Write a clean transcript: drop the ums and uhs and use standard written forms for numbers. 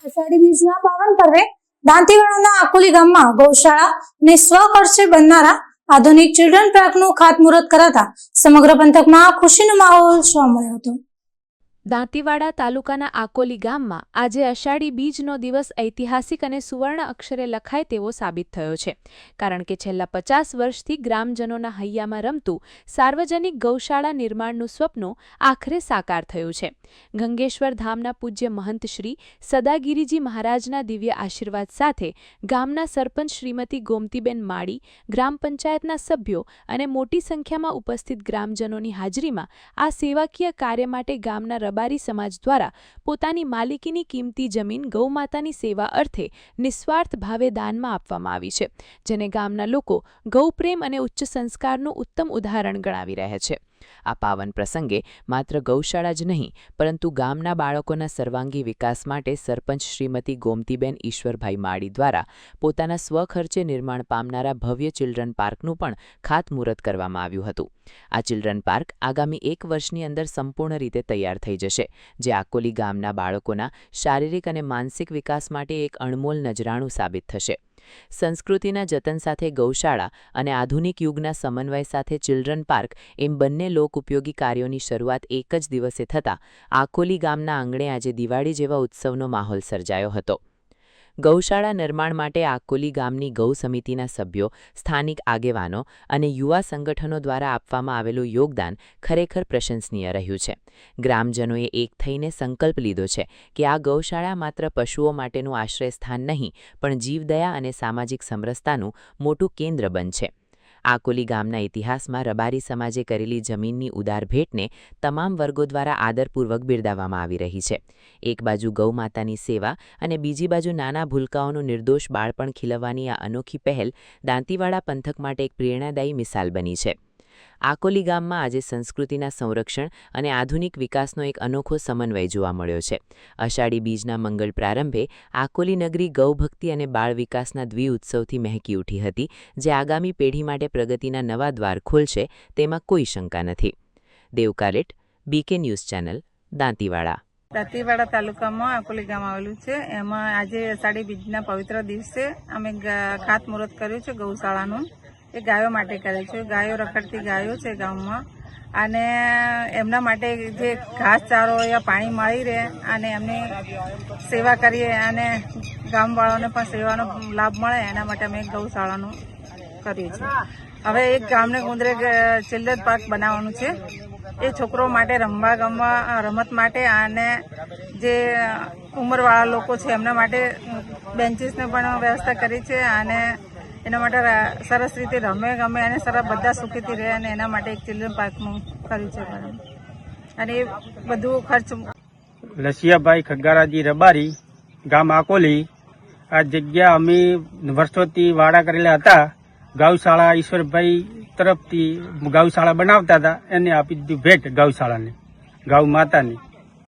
અષાઢી બીજના પાવન પર્વે દાંતીવાડાના આકોલી ગામમાં ગૌશાળા અને સ્વખર્ચે બનનારા આધુનિક ચિલ્ડ્રન પાર્કનું ખાતમુહૂર્ત કરાતા સમગ્ર પંથકમાં ખુશીનો માહોલ જોવા મળ્યો હતો। દાંતીવાડા તાલુકાના આકોલી ગામમાં આજે અષાઢી બીજનો દિવસ ઐતિહાસિક અને સુવર્ણ અક્ષરે લખાય તેવો સાબિત થયો છે, કારણ કે છેલ્લા 50 વર્ષથી ગ્રામજનોના હૈયામાં રમતું સાર્વજનિક ગૌશાળા નિર્માણનું સ્વપ્ન આખરે સાકાર થયું છે। ગંગેશ્વર ધામના પૂજ્ય મહંત શ્રી સદાગીરીજી મહારાજના દિવ્ય આશીર્વાદ સાથે ગામના સરપંચ શ્રીમતી ગોમતીબેન માળી, ગ્રામ પંચાયતના સભ્યો અને મોટી સંખ્યામાં ઉપસ્થિત ગ્રામજનોની હાજરીમાં આ સેવાકીય કાર્ય માટે ગામના રબારી સમાજ દ્વારા પોતાની માલિકીની કિંમતી જમીન ગૌમાતાની સેવા અર્થે નિસ્વાર્થ ભાવે દાનમાં આપવામાં આવી છે, જેને ગામના લોકો ગૌપ્રેમ અને ઉચ્ચ સંસ્કારનું ઉત્તમ ઉદાહરણ ગણાવી રહ્યા છે। આ પાવન પ્રસંગે માત્ર ગૌશાળા જ નહીં, પરંતુ ગામના બાળકોના સર્વાંગી વિકાસ માટે સરપંચ શ્રીમતી ગોમતીબેન ઈશ્વરભાઈ માળી દ્વારા પોતાના સ્વખર્ચે નિર્માણ પામનારા ભવ્ય ચિલ્ડ્રન પાર્કનું પણ ખાતમુહૂર્ત કરવામાં આવ્યું હતું। આ ચિલ્ડ્રન પાર્ક આગામી 1 વર્ષની અંદર સંપૂર્ણ રીતે તૈયાર થઈ જશે, જે આકોલી ગામના બાળકોના શારીરિક અને માનસિક વિકાસ માટે એક અણમોલ નજરાણું સાબિત થશે। સંસ્કૃતિના જતન સાથે ગૌશાળા અને આધુનિક યુગના સમન્વય સાથે ચિલ્ડ્રન પાર્ક એમ બંને લોકઉપયોગી કાર્યોની શરૂઆત એક જ દિવસે થતાં આકોલી ગામના આંગણે આજે દિવાળી જેવા ઉત્સવનો માહોલ સર્જાયો હતો। ગૌશાળા નિર્માણ માટે આકોલી ગામની ગૌ સમિતિના સભ્યો, સ્થાનિક આગેવાનો અને યુવા સંગઠનો દ્વારા આપવામાં આવેલું યોગદાન ખરેખર પ્રશંસનીય રહ્યું છે। ગ્રામજનોએ એક થઈને સંકલ્પ લીધો છે કે આ ગૌશાળા માત્ર પશુઓ માટેનું આશ્રયસ્થાન નહીં, પણ જીવદયા અને સામાજિક સમરસતાનું મોટું કેન્દ્ર બનશે। આકોલી ગામના ઇતિહાસમાં રબારી સમાજે કરેલી જમીનની ઉદાર ભેટને તમામ વર્ગો દ્વારા આદરપૂર્વક બિરદાવવામાં આવી રહી છે। એક બાજુ ગૌમાતાની સેવા અને બીજી બાજુ નાના ભૂલકાઓનું નિર્દોષ બાળપણ ખીલવવાની આ અનોખી પહેલ દાંતીવાડા પંથક માટે એક પ્રેરણાદાયી મિસાલ બની છે। આકોલી ગામમાં આજે સંસ્કૃતિના સંરક્ષણ અને આધુનિક વિકાસનો એક અનોખો સમન્વય જોવા મળ્યો છે। અષાઢી બીજના મંગળ પ્રારંભે આકોલી નગરી ગૌભક્તિ અને બાળ વિકાસના દ્વિઉત્સવથી મહેકી ઉઠી હતી, જે આગામી પેઢી માટે પ્રગતિના નવા દ્વાર ખોલશે તેમાં કોઈ શંકા નથી। Dev Karet, BK news channel, Dantiwada. Dantiwada તાલુકામાં આકોલી ગામ આવેલું છે। એમાં આજે અષાઢી બીજના પવિત્ર દિવસે અમે ખાતમુહૂર્ત કર્યું છે ગૌશાળાનું। એ ગાયો માટે કરે છે। ગાયો રખડતી ગાયો છે ગામમાં, અને એમના માટે જે ઘાસચારો યા પાણી મળી રહે અને એમની સેવા કરીએ અને ગામવાળાને પણ સેવાનો લાભ મળે, એના માટે અમે ગૌશાળાનું કર્યું છે। હવે એક ગામને ગુંદરે ચિલ્ડ્રન પાર્ક બનાવવાનું છે। એ છોકરો માટે રમવા રમત માટે અને જે ઉંમરવાળા લોકો છે એમના માટે બેન્ચીસને પણ વ્યવસ્થા કરી છે, અને એના માટે સરસ રીતે રમે ગમે અને સરસ બધા સુખીથી રહે, અને એના માટે એક ચિલ્ડ્રન પાર્કનું કર્યું છે। અને એ બધું ખર્ચ લસિયાભાઈ ખગ્ગારાજી રબારી, ગામ આકોલી। આ જગ્યા અમે વર્ષોથી વાડા કરેલા હતા। ગૌશાળા ઈશ્વરભાઈ તરફથી ગૌશાળા બનાવતા હતા, એને આપી દીધી ભેટ ગૌશાળાને, ગૌ માતાની।